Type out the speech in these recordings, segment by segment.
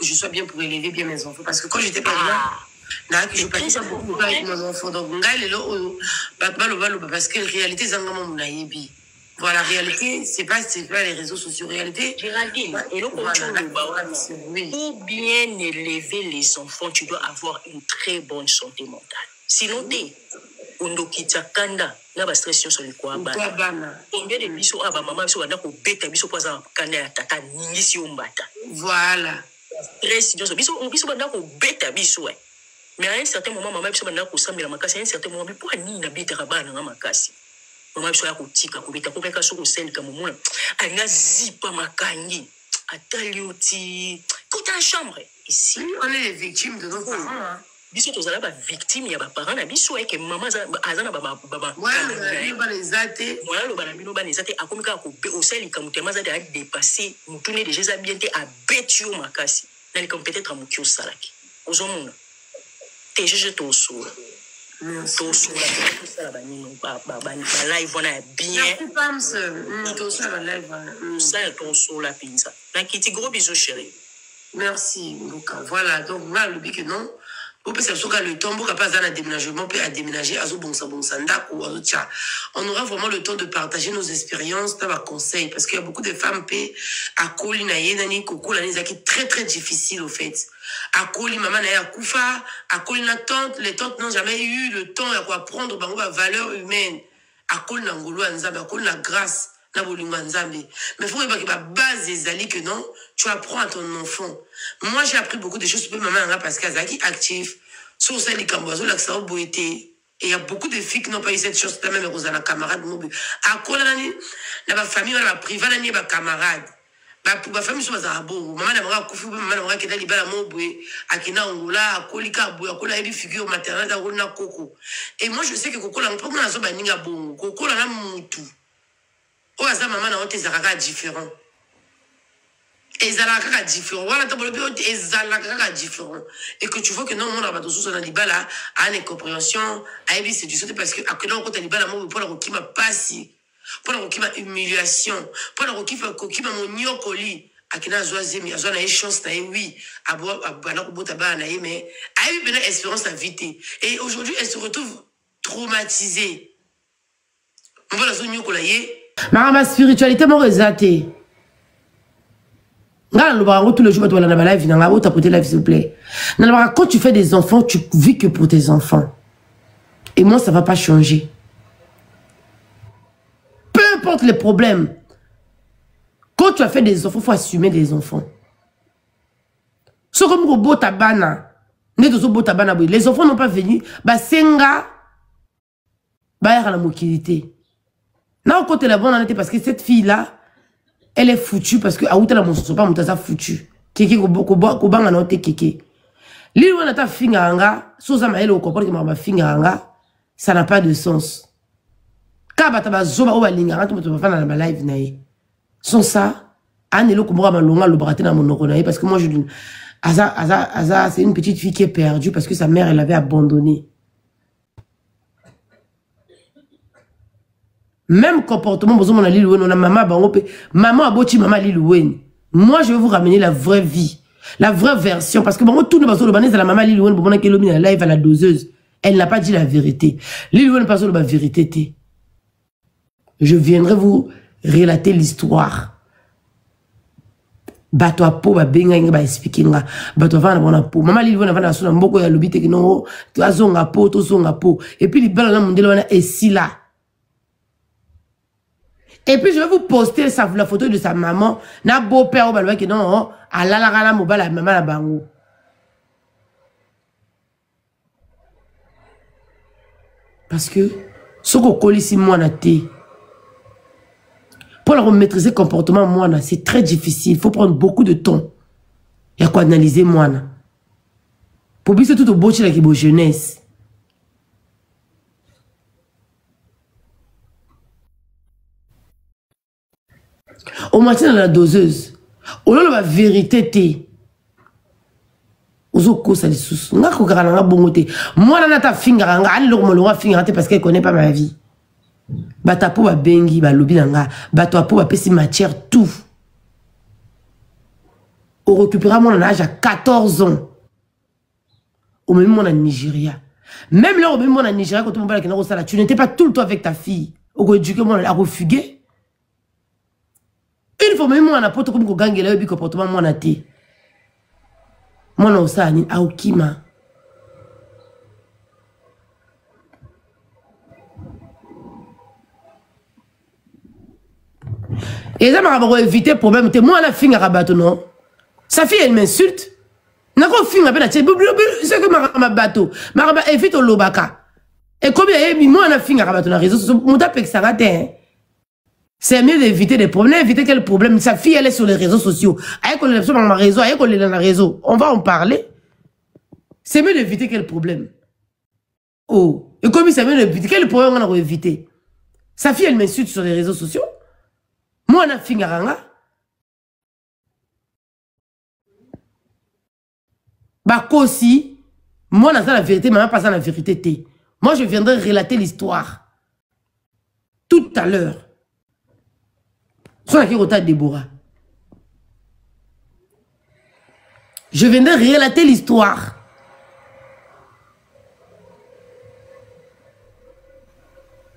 que je sois bien pour élever bien mes enfants. Parce que quand j'étais pas bien, je passais beaucoup avec mon enfant. Donc, parce que la réalité, c'est un voilà, la réalité, c'est pas les réseaux sociaux. Réalité, Géraldine, et là, pour bien élever les enfants, tu dois avoir une très bonne santé mentale. Sinon, on dokita kanda na ba stress sur le quoi bana. Combien de biso aba maman biso bana ko beta biso poza kanda ya tata ningisi umbata. Voilà. Stress biso bana ko beta biso mais à un certain moment maman biso bana ko sambela makasi à un certain moment pourquoi ni na beta bana na makasi. Maman biso ya ko tika ko beta ko peka so ko sel comme mona. Anga zipa makangi. Atalioti. Quand ta chambre ici on est les victimes de nos parents. Biso tozala ba victime ya ba parents na biso que maman azana ba ouais les athées moi lo bana bino ba les athées akomika ko be oseli kamutema za de dépasser mutune de jésus bien te a betio makasi na li comme peut-être amukio salaki ozomuna te jeje to so la ba nino ba live on a bien to so la live ça to so la pinza na kiti gros bisous chérie merci Luca voilà donc moi le but que non. On peut s'assurer le temps pour pas un déménagement, peut à déménager à on aura vraiment le temps de partager nos expériences, dans conseils, parce qu'il y a beaucoup de femmes à Koli nani koko la qui est très très difficile au fait. À Koli maman na kufa, à Koli na tante, les tantes n'ont jamais eu le temps à apprendre la valeur humaine. À Koli na ngolo nzambe, à Koli na grâce. Mais il faut que la base des alliés que non, tu apprends à ton enfant. Moi, j'ai appris beaucoup de choses. Maman, parce qu'elle est active. Sur ça, les camboisos, l'accent au beauté. Et il y a beaucoup de filles qui n'ont pas eu cette chose. Même Rosanna, camarade. À quoi la famille, la privée, la camarade. Ma famille, c'est pas bon. Maman, elle m'a couffé, maman, elle m'a dit, la moboué. À Kina, Angola, à Kolika, à Kola, il y a figure maternelle, à Rona Coco. Et moi, je sais que Coco, la première chose, c'est bon. Coco, la moutou. Oh, ça, maman, on te zara différent. Et zara différent. Voilà, t'as le et zara différent. Et que tu vois que non, on a pas de sous dans l'ibala, à une incompréhension, à une séduction, parce que à que non, quand t'as l'ibala, moi, pour la qui m'a passé, pour la qui m'a humiliation, pour la qui m'a mon nyokoli, à qui n'a zoazé, à zoana chance, na oui, à boire, à boire, à mais, à eu une espérance à viter. Et aujourd'hui, elle se retrouve traumatisée. On va la zone nyokolaye. Ma spiritualité m'a résalté. Tous les jours, tu vas dans la live, s'il vous plaît. Quand tu fais des enfants, tu vis que pour tes enfants. Et moi, ça ne va pas changer. Peu importe les problèmes. Quand tu as fait des enfants, il faut assumer des enfants. C'est comme robot tabana. Les enfants n'ont pas venu. Senga. La mobilité. Non, côté la bonne honnêteté, parce que cette fille-là, elle est foutue, parce que Aouta la monson pas montaza foutue. Keke kobanga na ote keke. Li wana ta finganga, soza ma ele o comprendre que ma finganga, ça n'a pas de sens. Ka bata ba zoba o ba linga to ba fana na live na ye. Sans ça, anelo ko mo ba longa lo braté na monoko na ye parce que moi je dis Aza c'est une petite fille qui est perdue parce que sa mère elle l'avait abandonnée. Même comportement, on a maman aboti maman Lilouane. Moi, je vais vous ramener la vraie vie, la vraie version. Parce que tout le monde est la maman Lilouane, bon, qui est live à la doseuse. Elle n'a pas dit la vérité. Lilouane pas la vérité. Je viendrai vous relater l'histoire. Bato a po ba benga inga ba expliquer nga. Bato va na bona po. Maman Lilouane va na sona mboko ya lobite que non, tu as zonga po, to zonga po. Et puis libala na mondelo wana esi là. Et puis je vais vous poster la photo de sa maman. Na beau-père au qui non, à la la mobile la maman la bango. Parce que ce qu'on colle ici moi na té. Pour maîtriser le comportement moi c'est très difficile. Il faut prendre beaucoup de temps. Il y a quoi analyser moi na. Pour bien tout au beau qui beau jeunesse. Au matin dans la doseuse, au lieu de la vérité, t'es. Ozoko ça les sous. Nga ko garana bongote. Moi na ta finga nga ali lo mo finga parce qu'elle connaît pas ma vie. Bata po ba bengi ba lobi nga, bato po ba pesi matière tout. On récupérera mon âge à 14 ans. Au même moment en Nigeria. Même là, au même moment en Nigeria, quand on parle tu n'étais pas tout le temps avec ta fille. On a éduqué moi à refuguer. Une fois même moi, on a pas comme on gagne là, comportement moi on a été. Moi on a ça à Okima. Et ça m'a évité le problème. Moi on a fini à rabattre non. Sa fille elle m'insulte. N'a pas fini à peine. C'est que ma bateau. Ma rabat évite au lobaka. Et combien moi on a fini à rabattre dans les réseaux sociaux. Mon tapé que ça rate. C'est mieux d'éviter des problèmes. Éviter quel problème. Sa fille, elle est sur les réseaux sociaux. Aïe qu'on est sur mon réseau. Aïe qu'on est dans le réseau. On va en parler. C'est mieux d'éviter quel problème. Oh. Et comme c'est mieux d'éviter quel problème on a évité. Sa fille, elle m'insulte sur les réseaux sociaux. Moi, on a fini à ranga. Bah, aussi. Moi, on a la vérité. Maman, pas ça la vérité. Moi, je viendrai relater l'histoire. Tout à l'heure. Déborah. Je viendrai relater l'histoire.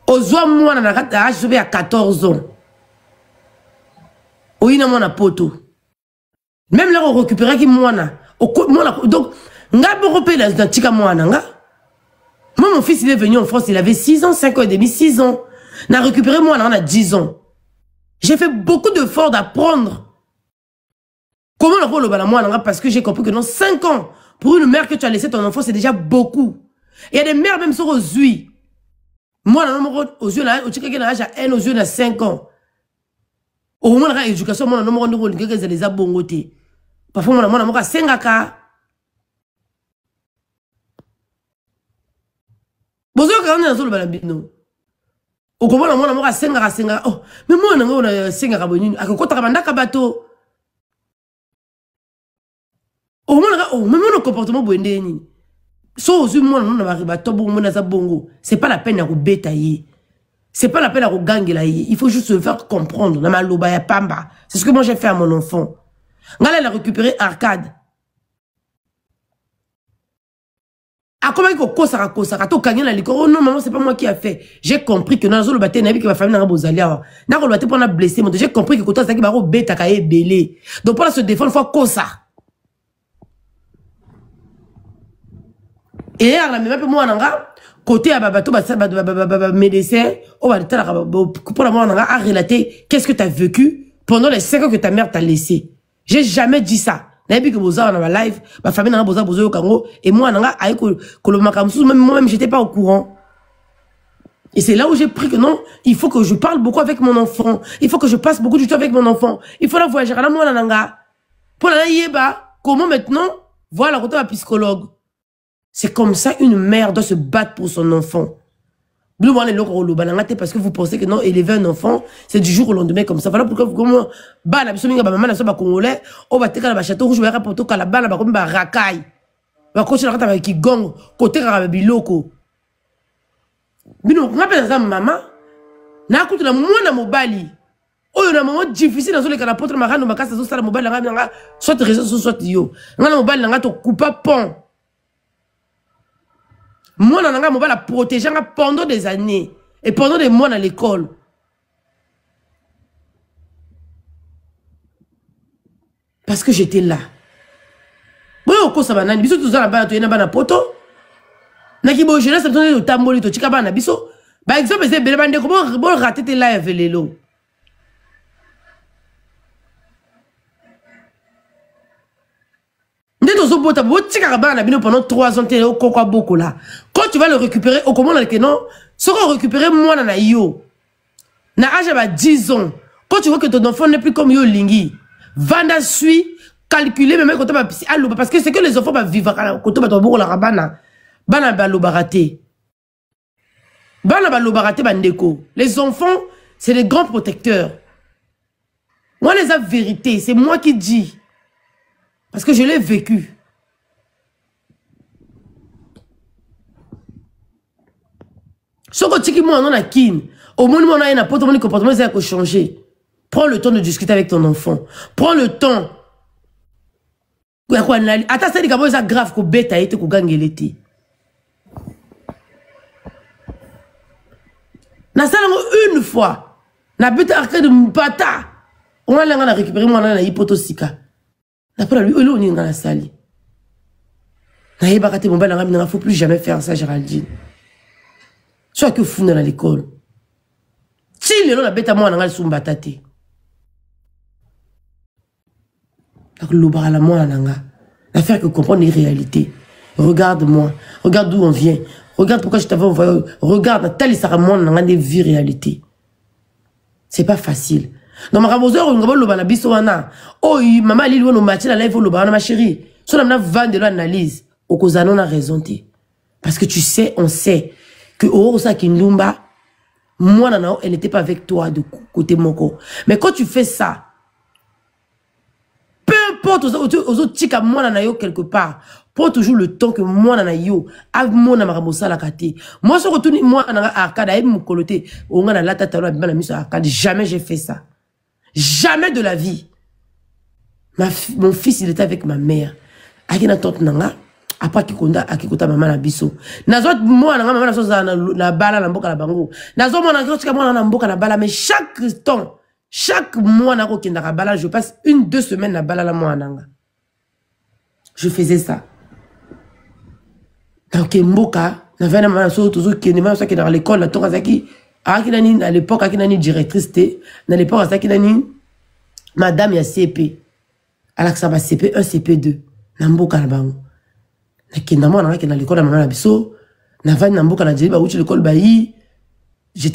Aux hommes, moi, je vais à 14 ans. Oui, non, mon poto. Même là, on récupère qui moi, donc, moi, mon fils, il est venu en France, il avait 6 ans, 5 ans et demi, 6 ans. On a récupéré moi, on a 10 ans. J'ai fait beaucoup d'efforts d'apprendre comment on a le moi parce que j'ai compris que dans 5 ans, pour une mère que tu as laissé ton enfant, c'est déjà beaucoup. Il y a des mères même sur aux yeux. Moi, aux yeux, aux yeux, on a 5 ans. Au moment de l'éducation, moi, on a les abongotés. Parfois, on a 5 ans. Bonjour, quand on est dans le balabino. Au comment on a senga oh mais moi on a senga rabonini akokota kabanda kabato au moment oh même mon comportement boende ni so ozu moi on a bato bongo na za bongo c'est pas la peine à rebetailler c'est pas la peine à regangela il faut juste se faire comprendre na maloba ya pamba c'est ce que moi j'ai fait à mon enfant ngala elle a récupéré arcade. Ah, comment il faut oh non, maman, c'est pas moi qui a fait. J'ai compris que dans le bâtiment, il y avait que ma famille n'a pas besoin de blessé. J'ai compris que quand on a bête à belé. Donc, pour se défendre, il faut quoi ça. Et là, même moi, côté à bateau, médecin, pour moi, on a relaté qu'est-ce que tu as vécu pendant les 5 ans que ta mère t'a laissé. J'ai jamais dit ça. Que boza dans ma live, ma famille n'a pas besoin au Congo et moi moi-même j'étais pas au courant. Et c'est là où j'ai pris que non, il faut que je parle beaucoup avec mon enfant, il faut que je passe beaucoup du temps avec mon enfant, il faut la voyager à la moi nanga. Pour la yeba, comment maintenant voilà quand on est psychologue. C'est comme ça une mère doit se battre pour son enfant. Parce que vous pensez que non, élever un enfant, c'est du jour au lendemain comme ça. Voilà pourquoi vous comment bah la personne maman na soba congolais, on va teka la château rouge, va rapporter ka la bala ba comme ba rakai. Va continuer à avec qui gong, côté ka biloko. Bino ngapela za maman. Na kutu na mwana mobali. Oyo na moment difficile dans les cas la porte marano makasa zo sala mobali nga soit réseau soit yo. Nga mobali nga to coupa pont. Moi, je suis protégé pendant des années. Et pendant des mois à l'école. Parce que j'étais là. Bon, on ça banane. Biso tout ça là-bas, tu es là-bas na poto. Naki bo jeunesse, ça me donne le tamboli, tu chika bana biso. Par exemple, c'est belle bande comment rater tes live les lots. Pendant 3 ans, quand tu vas le récupérer, au comment non, ce qu'on récupérer moi na yo. Na âge à 10 ans. Quand tu vois que ton enfant n'est plus comme yo lingi, vanda suit, calculer même quand tu vas parce que c'est que les enfants vont vivre quand tu vas la rabana. Bana balobaraté. Bana balobaraté bandeko. Les enfants, c'est les grands protecteurs. Moi les a vérité, c'est moi qui dis. Parce que je l'ai vécu. Ce que tu moi, on a kin. Au moins, on a un comportement qui a changé. Prends le temps de discuter avec ton enfant. Prends le temps Ata sali kabo eza grave ko beta ete ko gangele te. Na sala une fois na beta arcade mpata. On a la récupérer moi na hypotosika. Na pala lui olo ni ngana sali. Na yeba kate mon bala ngami na faut plus jamais faire ça Géraldine. Soit que fou dans l'école. Si le la beta moi na ngal sumbata te. Donc l'obara la moi nanga. La faire que comprendre les réalités. Regarde-moi, regarde d'où on vient. Regarde pourquoi je t'avais envoyé. Regarde tel sera moi nanga des vies réalités. C'est pas facile. Non ma ramoseur on ngabo loba na biso wana. Oh maman li no match la live loba na ma chérie. So na vendre de l'analyse. Okozano na raison te. Parce que tu sais, on sait que Orosa Kindumba, moi nana, elle n'était pas avec toi de côté mon corps. Mais quand tu fais ça, peu importe aux autres tika moi nana yo quelque part, prends toujours le temps que moi nana yo, av moi na maramosa la kate. Moi se retourne moi nana arcade aime mon coloté, on a la tata la bana mis arcade, jamais j'ai fait ça. Jamais de la vie. Mon fils il était avec ma mère. Akina tante nanga après akikota maman na biso nazot moi na maman na soza na bala na mboka na bango nazot moi na kotika moi na mboka na bala mais chaque mois na ko kinda bala je passe 1-2 semaines na bala la moi nanga je faisais ça donc mboka na vena maman so toujours qui ne même ça qui dans l'école la tokazaki akinani à l'époque akinani directrice té na l'époque akinani madame ya CP alaksa ba CP 1 CP2 na mboka na bango. J'étais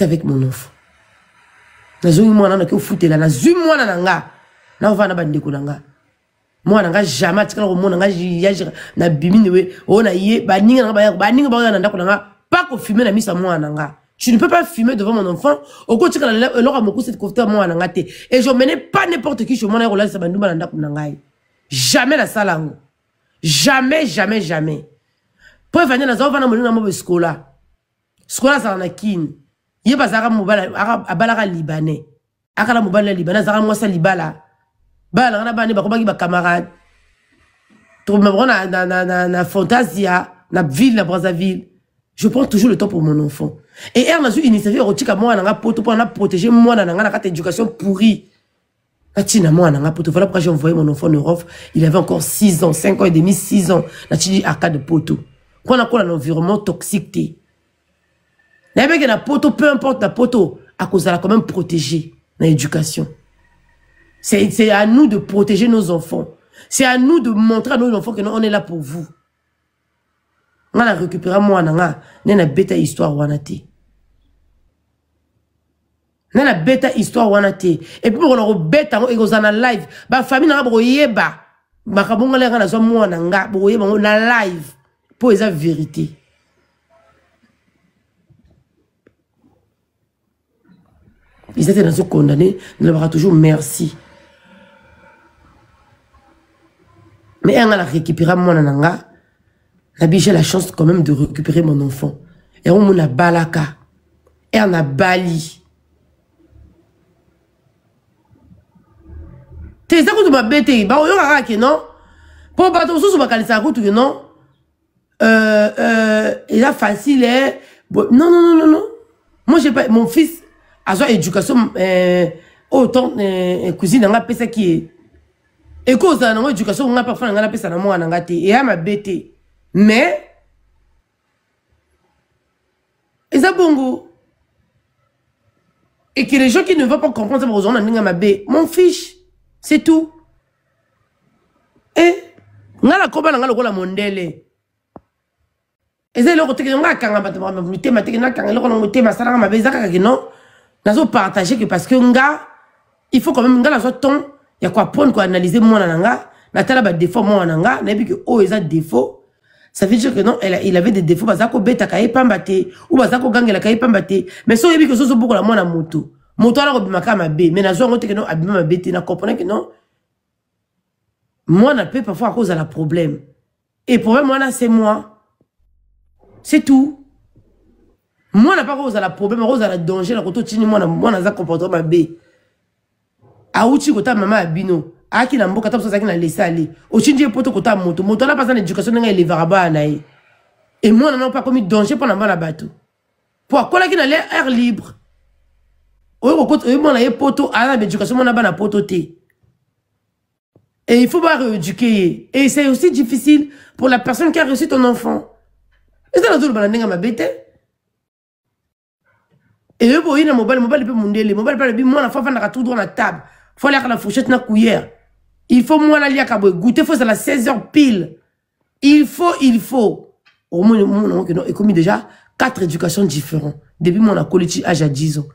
avec mon enfant. Tu ne peux pas fumer devant mon enfant. Au côté de et je menais pas n'importe qui chez moi. Jamais la salle. Jamais, jamais, jamais. Pour venir dans un scola. Scola, ça en a kin. Il y a pas ça à balara libanais. Akala mobala libanais, ça moi ça libala. Bala, on a bani, ba camarade. Trouve ma na Fantasia, na ville, na Brazzaville. Je prends toujours le temps pour mon enfant. Et elle a eu une initiative érotique à moi, on a protégé moi, on a une éducation pourrie. Voilà pourquoi j'ai envoyé mon enfant en Europe. Il avait encore 6 ans, 5 ans et demi, 6 ans. Là, tu dis, à cas de poteau. Quand on a un environnement toxique, la poteau, peu importe la poteau, à cause de la quand même protéger l'éducation. C'est à nous de protéger nos enfants. C'est à nous de montrer à nos enfants que nous, on est là pour vous. On a récupéré moi, on a une bêta histoire, on a été. Na la bêta histoire wanate et puis on a bêta on est en live ba famille na broyeba ba kabonga le na zo mo na nga broyeba na live pour esa vérité ils étaient dans ce condamné ne leur toujours merci mais elle a récupéré mon nanga la j'ai la chance quand même de récupérer mon enfant et on m'a balaka et on a bali. C'est ça que tu m'as bêté. Bah, on y aura qui non? Pour battre sous ma calissa route, non? Il a facile, hein? Non. Moi, j'ai pas, mon fils, a son éducation, autant, cousine, on a fait ça qui est. Et cause de notre éducation, on a parfois, on a fait ça dans moi, on a gâté. Et elle m'a bêté. Mais, et ça, bongo. Et que les gens qui ne veulent pas comprendre ça, on a m'a bêté. Mon fils, c'est tout. Et, ngala koba na ngala kola mondele. Eze lo kote nga kanga batama mutema teke na kanga lo kola mutema sala ma beza kaka non. Nazo partager que parce que nga il faut quand même ngala so ton ya quoi prendre quoi analyser moi nga na tala ba défaut moi nga na bi que oh eza défaut. Ça veut dire que non, il avait des défauts bazako beta kai pambate ou bazako gangela kai pambate mais so yebi que so beaucoup la moi na moto. Moto ala robimaka ma bé mais nazo ngote que non abima ma bé na comprendre que non. Moi, on peut parfois à cause de la problème. Et le problème, moi, c'est moi. C'est tout. Moi, on n'a pas cause de la problème, à cause de la danger, la route, moi, on a un comportement B. Aouti, kota, maman, abino. aki na mboka tapo saki na laisser aller ochinji poto kota moto moto na pas en éducation nga élevera ba na ye et moi non pas comme danger pour na bana bato pour quoi qui na l'air libre oyo moi na ye poto ala éducation mon na bana poto te. Et il faut pas rééduquer. Et c'est aussi difficile pour la personne qui a reçu ton enfant. Et ça, la banane ma bête. Et eux, il y a mobile peut monter. Le mobile peut moi la fois faire tout dans la table. Faut aller à la fourchette na cuillère. Il faut moi aller à cabo goûter. Faut c'est la 16h pile. Il faut. Au moins on a commis déjà 4 éducations différentes. Depuis mon a collège âge à 10 ans.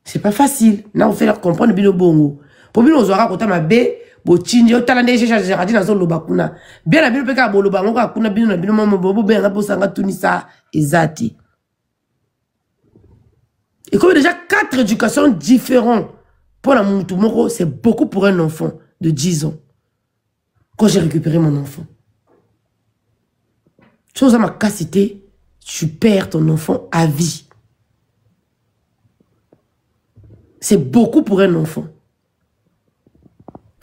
C'est pas facile. Là on fait leur comprendre bien au bongo. Pour bien on aura quand ma bé bochinje otalande jesha jaradi na zolo bakuna bien na bino peka boloba ngoko akuna bino na bino mama bobo ben ngaposanga tunisa ezati. Et comme déjà 4 éducations différentes pour la moutou moko, c'est beaucoup pour un enfant de 10 ans. Quand j'ai récupéré mon enfant. Chose à ma cassité, tu perds ton enfant à vie. C'est beaucoup pour un enfant.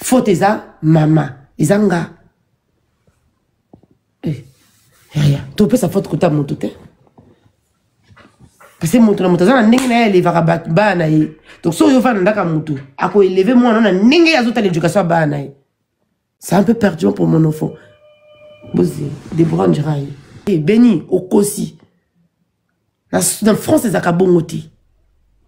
Faute eza mama ezanga rien tu peux sa faute que ta moto te parce que moto na moto za na ndenge na ele va ba na ye donc so yo fa ndaka moto ako élever moi na ndenge ya zota l'éducation ba na ye c'est un peu perturbant pour mon enfant bozi Deborah Ndiaye et Béni Okosi na France ezaka bongoti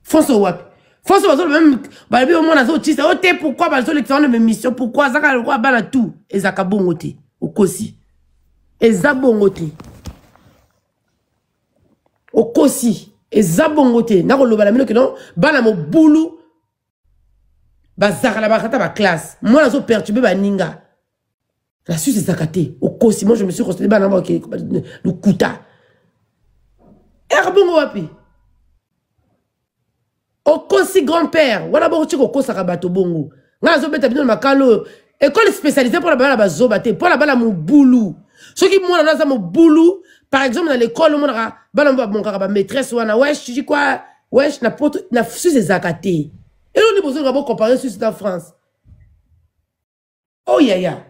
France wapi faut se même balbi au monde azotisa ote pourquoi bazo l'examen de mission pourquoi zaka le quoi bana tout ezaka bongote okosi ezabongote okosi ezabongote na ko lobala mino que non bana mo bulu bazaka la bakata ba classe moi nazo perturber ba ninga la suite ezakate okosi moi je me suis constaté bana mo ke le kuta erbongo wapi Okosi grand-père, wala bo chiko kosa kabato bongo. Nga zo beta bino makalo école spécialisée pour la bala bazo baté, pour la bala mo boulou. Ce qui moi na mo boulou, par exemple dans l'école mo na bala mon kaka maîtresse wana wesh tu dis quoi? Wesh na poto na su ces akaté. Et on dit besoin de comparer sur cette France. Oh ya ya.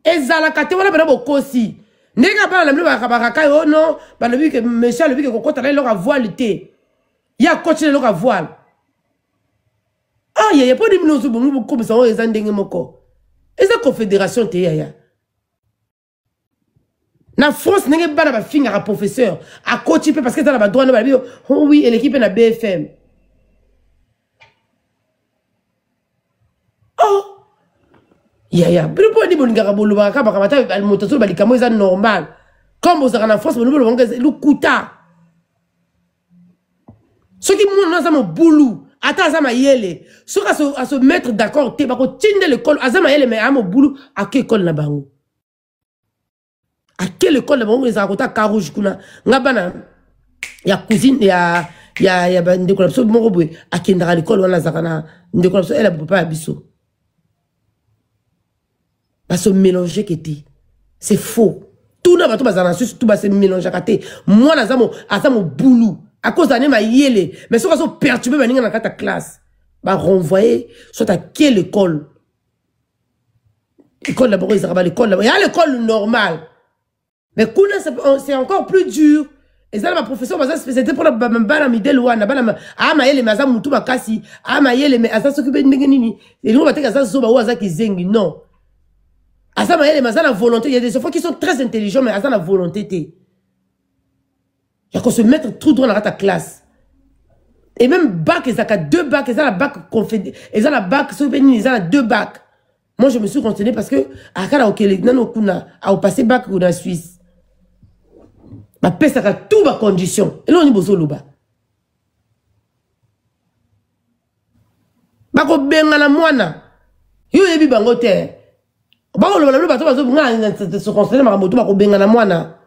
Ezala katé wala bala bo kosi. Nega bala la mlo bakaka oh non, ba le bi que monsieur le bi que kokota la leur voile té. Ya coach leur voile. Ah, il y a pas de millions de gens comme ça, ils ont des moko. Et la confédération, te ya. Na France, n'est pas la fille à professeur, à coach, parce que ça n'a droit de oh oui, et l'équipe est na BFM. Oh, ya. Mais le point de bon garabolo, bakamata, le motoso, balikamo, c'est normal. Comme vous êtes en France, le kuta. Ceux qui montent dans un boulot. Attends, Azama yele. Ceux qui à se mettre d'accord, t'es pas qu'on tinde l'école. Azama yele, mais à mon boulot, à quelle école là-bas? À quelle école là-bas? Les arrota carouge kuna. Ngabana. Ya cousine, ya ndécolapso, mon robot. À qui ndara l'école, on a zakana. Ndécolapso, elle a pas abisso. Parce que mélanger qui était. C'est faux. Tout n'a pas tout bazana, tout bas c'est mélanger kate. Moi, azamo boulot. À cause d'un ma yele, mais si on va perturber ma dans ta classe, bah renvoyer soit à quelle école? École d'abord, ils ont l'école d'abord. Il y a l'école normale. Mais c'est encore plus dur. Et ça, ma professeure, c'était pour la bala midel ou na bala ah ma yele mais ça mutu makasi ah ma yele mais ça s'occuper de nini. Et nous va dire ça soba ou ça qui zengi non. Ah ça ma yele mais ça la volonté. Il y a des enfants qui sont très intelligents mais ça la volonté. Il y a qu'on se mettre tout droit dans ta classe. Et même bac, ils ont 2 bacs, ils ont la bac confédérée, ils ont la bac, ils ont 2 bacs. Moi, je me suis renseigné parce que, à Kala, au passé bac ou en Suisse, ma peste a tout ma condition. Et là, on est besoin de l'ouba. Bako benga na mwana. Yo yebi bangote. Bako lo bato bazo nga se renseigner ma moto bako benga na mwana.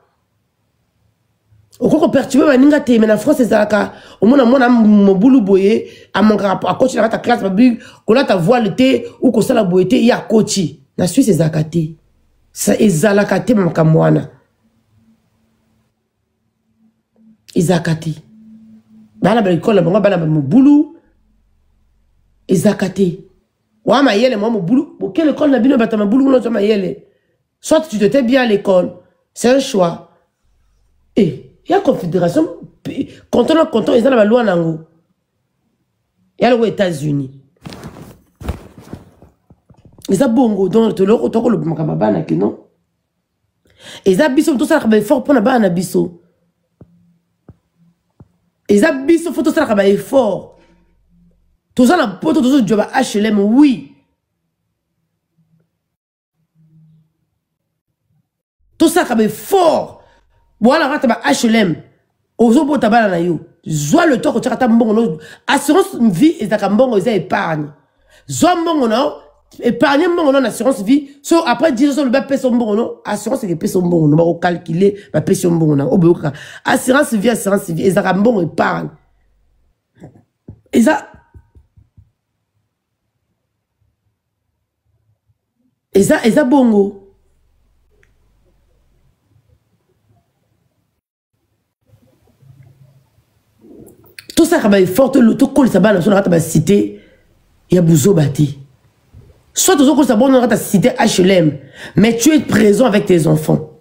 Au perturbé maninga te mais na France ezalaka au moins mona mobulu boye a mon rapport à coach na ta classe babu ko la ta voile te ou ko sala boye te ya coach na Suisse ezalaka te ça ezalaka te makamwana ezalaka te bana ba école bana ba mobulu ezalaka te Ouais, ma yelle, moi, mon boulot. Quelle école n'a bien battu ma boulot, non, ma yelle. Soit tu te tais bien à l'école. C'est un choix. Et il y a confédération. Quand on est dans la loi, il y a les États-Unis. Ils ont bongo, donc le makababana que non. Ils ont biso, tout ça, fort pour la bana biso. Ils ont biso, tout ça, fort. Tout ça, la poto, tout ça, job à HLM, oui. Tout ça, fort. Voilà, rata ba HLM. Ozo bo tabala na yo. Zoa le temps que tu as mbongo. Assurance vie, et ta mbongo, ils épargne. Zoa mbongo, non. Épargner mon assurance vie. So après 10 ans, le bas paie son bon. Assurance, c'est que paie son bon. On va calculer, va paie son bon. Assurance vie, et ça bon épargne. Et ça. Et ça bongo. Tout ça, quand il fort, tout cool, ça va, on a cité, il y a Bouzo Bati. Soit tu as bon dans ta cité HLM, mais tu es présent avec tes enfants.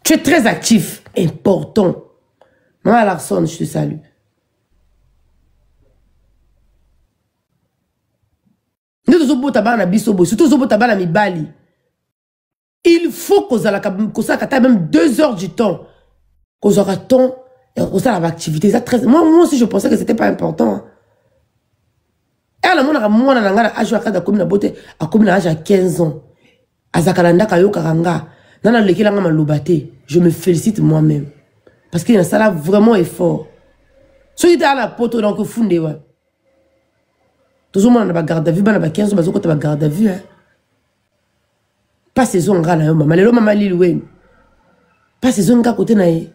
Tu es très actif, important. Maman Larson, je te salue. Il faut qu'on ait même 2 heures du temps. Qu'on aura temps et qu'on ait l'activité. Moi aussi, je pensais que ce n'était pas important. Elle a mon âge à 15 ans. Je me félicite moi-même. Parce qu'il y a ça là vraiment effort. Si tu es à la pote, donc il faut faire. Tout le monde a garde à vue, 15 ans, tu as garde à vue. Pas saison gars là, maman. Les maman Lil pas saison gars côté naïe.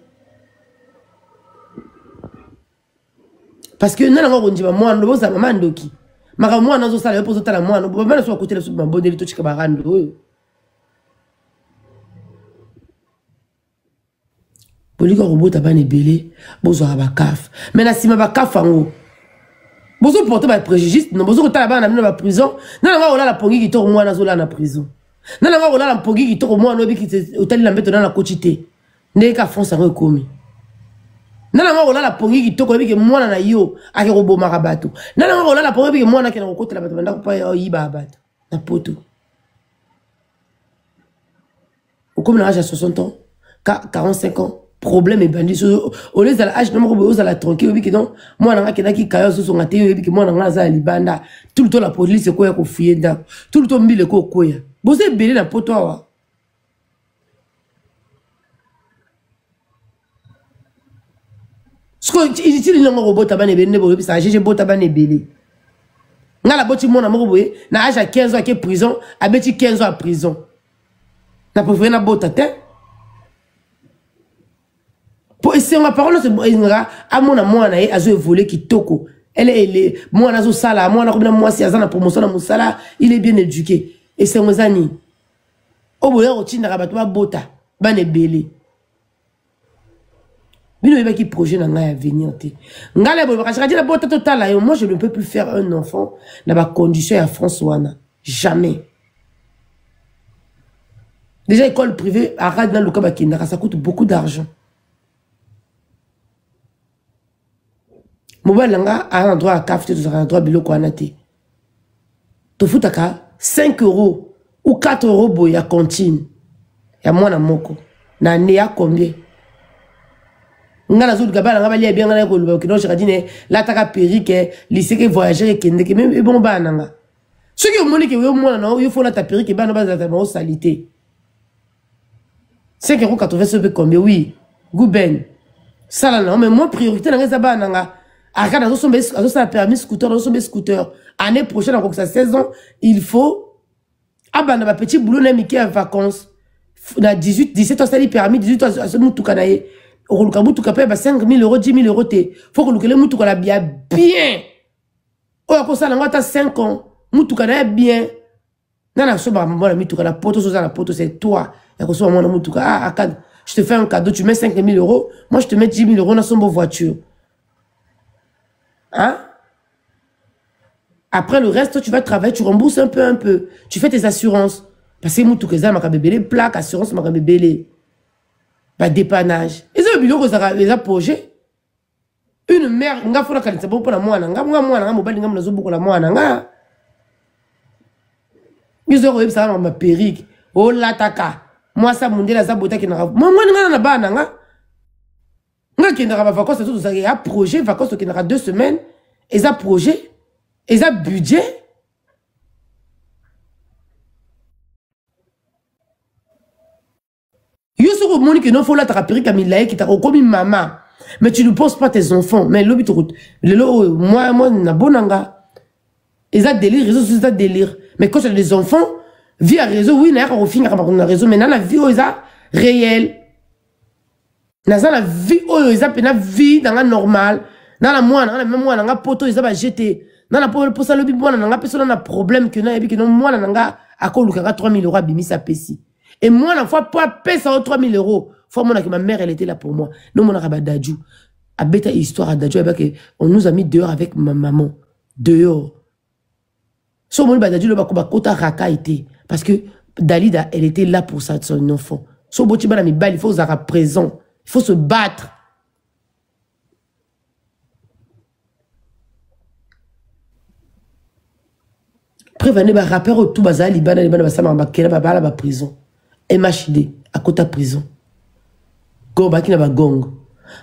Parce que nous avons dit moi, nous avons maman Ndoki. Mara moi nazo sala pour zotala moi no bana so côté le mabodeli to chika barando Bolika robota bana belé bozo abakaf mais na sima bakaf ango bozo porter ba préjudice non bozo kotala bana na ba prison na nga ola la pongi ki to moi nazo la na prison na nga ola la pongi ki to moi no bi ki otali la mbeto na la coachité ndeka fonce ango komi nana nga olala pongi kitoko ebike mwana na yo ake koboma ka bato nana nga olala pongi ebike mwana ke na kokotela bato banda ko yiba bato na poto comme l'âge à 60 ans 45 ans problème et bandit au lieu de l'âge non mo aux la tranquille ebike non mwana nga kena ki kayo so songa te ebike mwana nga za libanda tout le temps la police ko ya ko fuyer nda tout le temps mbile ko koya bose belé na poto wa. Il dit non robot tabane belé nebo ça j'ai beau tabane belé ngala boti mona moko boye na âge à 15 ans à prison a beti 15 ans à prison na préféré na bota te pour essayer ma parole c'est ngara a mona mwana e azo évoluer kitoko elle est mwana zo sala mwana ko bina mwasi azana promotion na musala il est bien éduqué et c'est ngozani o boya ko tinda ba to ba bota bane belé. Moi, je ne peux plus faire un enfant dans ma condition à François. Jamais. Déjà, école privée, à Radna, ça coûte beaucoup d'argent. Mobile langa a un endroit à café, tu as un endroit biloko anate. Tu fous 5 € ou 4 € boy à cantine. Ya moi na moko. Na néa combien? Ngala zo gabala ngaba lia bien ngala ko luba kino chakadine la taka perike lycée que voyager kende ke même bon ba nanga. Ce qui au monde que yo mona na yo faut la ta perike ba na ba za ba salité. 5,80 € ce peut combien oui. Gouben. Ça là non mais moi priorité na za ba nanga. Aka na zo sombe zo ça permis scooter zo sombe scooter. Année prochaine encore ça 16 ans, il faut abana ba petit boulot na miki en vacances. Na 18 17 ans ça lui permis 18 ans ce mutu kanaye. Au cas où tu capes 5 000 €, 10 000 €, faut que le moutou la bien. Oh, à cause ça, on a 5 ans. Moutou la bien. Nana soba moi la moutou la poto soza la poto c'est toi. Et que soit moi la moutou je te fais un cadeau, tu mets 5 000 €, moi je te mets 10 000 € dans son voiture. Hein? Après le reste, toi, tu vas travailler, tu rembourses un peu. Tu fais tes assurances. Parce que moutou keza m'a bébélé, plaque, assurance m'a bébélé. Bah, dépannage. Et ça, le ça les a projet. Une mère, nga fona kalisa bon pour la moana, nga mobali nga mnazo beaucoup la moana, nga. Ils ont eu ça ma perruque. Oh la taka. Moi ça mon la zabota qui n'a. Moi nga na bana nga. Nga qui n'a pas vacances tout ça, il y a projet vacances qui n'a 2 semaines. Et ça projet, et ça budget. Yo sur le monde qui non faut la perruque comme il qui t'a comme maman. Mais tu ne poses pas tes enfants. Mais l'obit route. Moi na bonanga. Et ça délire, réseau c'est ça délire. Mais quand tu as des enfants, vie à réseau, oui, n'a pas finir à réseau, mais dans la vie, ils a réel. Dans la vie, ils a peine vie dans la normale. Dans la moine, dans la même moine, dans la poto, ils a jeté. Dans la pour ça, le bibouan, dans la personne, a problème que non, et puis que non, moi, dans la à quoi, 3 000 € bimi sa pessi. Et moi, la fois, pas payer ça 3 000 €. Faut moi, que ma mère, elle était là pour moi. Non, mon arabe Dadju. A bêta histoire à Dadju, on nous a mis dehors avec ma maman. Dehors. So mon badadju le bakoba kota raka était parce que Dalida elle était là pour ça son enfant. So botiba na mi bal il faut zara présent, il faut se battre. Prévenez ba rappeur au tout bazali bana ba sama ba kela ba la prison. MHD à kota prison. Go ba kina ba gong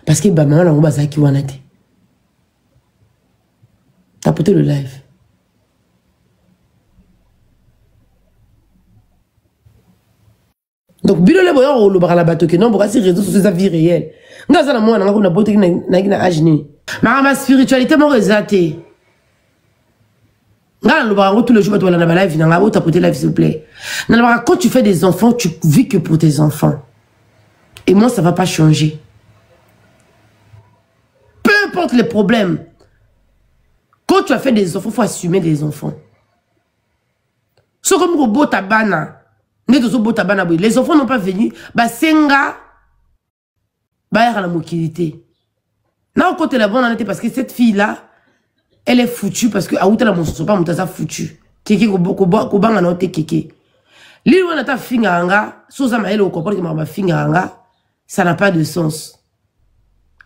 parce que ba maman na ba zaki wana te. Tapotez le live. Donc, bilo le boyo ou le baralabato que non, pour si réseaux sociaux sa vie réelle. Nga za na moi na na bote na ajni. Ma spiritualité mo rezaté. Nga le baro tout le jour to la na live na ngabo tapoter live s'il vous plaît. Na la quand tu fais des enfants, tu vis que pour tes enfants. Et moi ça va pas changer. Peu importe les problèmes. Quand tu as fait des enfants, faut assumer des enfants. So comme robot tabana. Les enfants n'ont pas venu. Bah, senga. Bah, il y a la moquilité. Non, côté la bonne honnêteté, parce que cette fille-là, elle est foutue, parce que, à où t'as la monson, pas mon foutue. Kéké, kobanga na ote kéké. L'île où on a ta fingaranga, soza ma elle au comprendre que ma fingaranga, ça n'a pas de sens.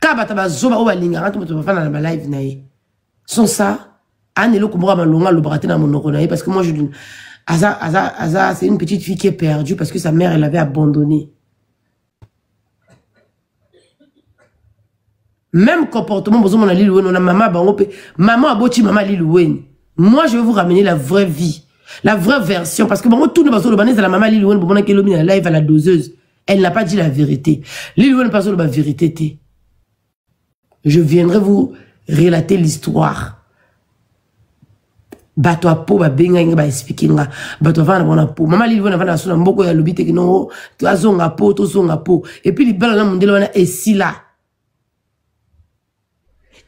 Kaba taba zoba ou balingara, tu me fais dans la live naïe. Sans ça, anelo kumura malonga le braté dans mon oronaï, parce que moi je dis, Aza, c'est une petite fille qui est perdue parce que sa mère, elle l'avait abandonnée. Même comportement, on a maman a boti maman Lil. Moi, je vais vous ramener la vraie vie, la vraie version. Parce que bon, tout le monde est la maman Lil Wayne, bon, qui est live à la doseuse. Elle n'a pas dit la vérité. Lil Wayne pas sur la vérité. Je viendrai vous relater l'histoire. Bato a po ba benga inga ba expliquinga bato vana bona po mama Lil Wayne vana sona mboko ya lobite que non tu azonga po to zonga po et puis libala na mondelo wana esila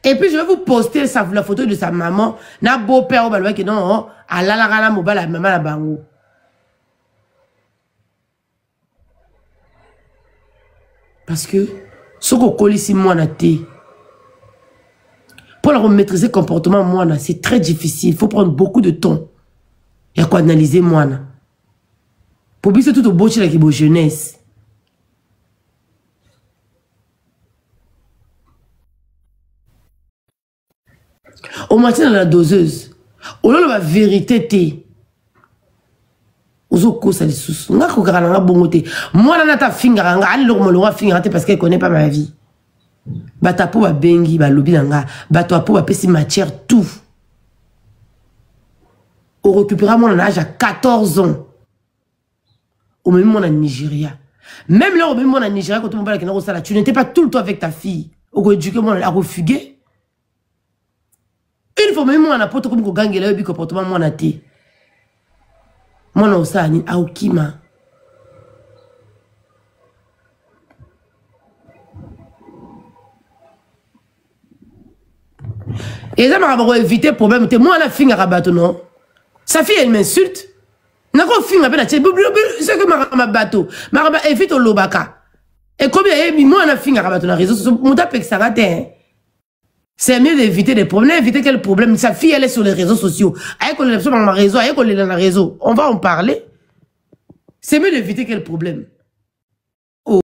et puis je vais vous poster la photo de sa maman na beau-père ba que non alala kana mobala maman na bango parce que ce qu'on colle ici moi na té. Pour leur maîtriser le comportement, moi, c'est très difficile. Il faut prendre beaucoup de temps. Il y a quoi analyser, moi. Pour bien tout au beau chez la jeunesse. Au matin, dans la doseuse, au lieu de la vérité, t'es. Ozo ça les sous. Nga ko garana bongote. Moi, na ta fingaranga, ali lo mo fingarate parce qu'elle connaît pas ma vie. Bata po ba bengi ba lobi nanga bato po ba pesi matière tout. On récupérera mon âge à 14 ans. Au même moment en Nigeria. Même là au même moment en Nigeria quand on parle de tu n'étais pas tout le temps avec ta fille. Au éduquer moi à refuguer. Une fois même moi na poto comme ko gangela yo bi comportement moi na té. Moi na osani aokima. Et ça m'a évité le problème. Moi, la fille à rabattre, non. Sa fille, elle m'insulte. N'a pas fille à peine. C'est que ma bateau. Ma évite au lobaka. Et comme il y a moi, la fille à rabattre, dans la réseau, mon tapé que ça rate. C'est mieux d'éviter des problèmes. Éviter quel problème? Sa fille, elle est sur les réseaux sociaux. Elle est sur le réseau. On va en parler. C'est mieux d'éviter quel problème?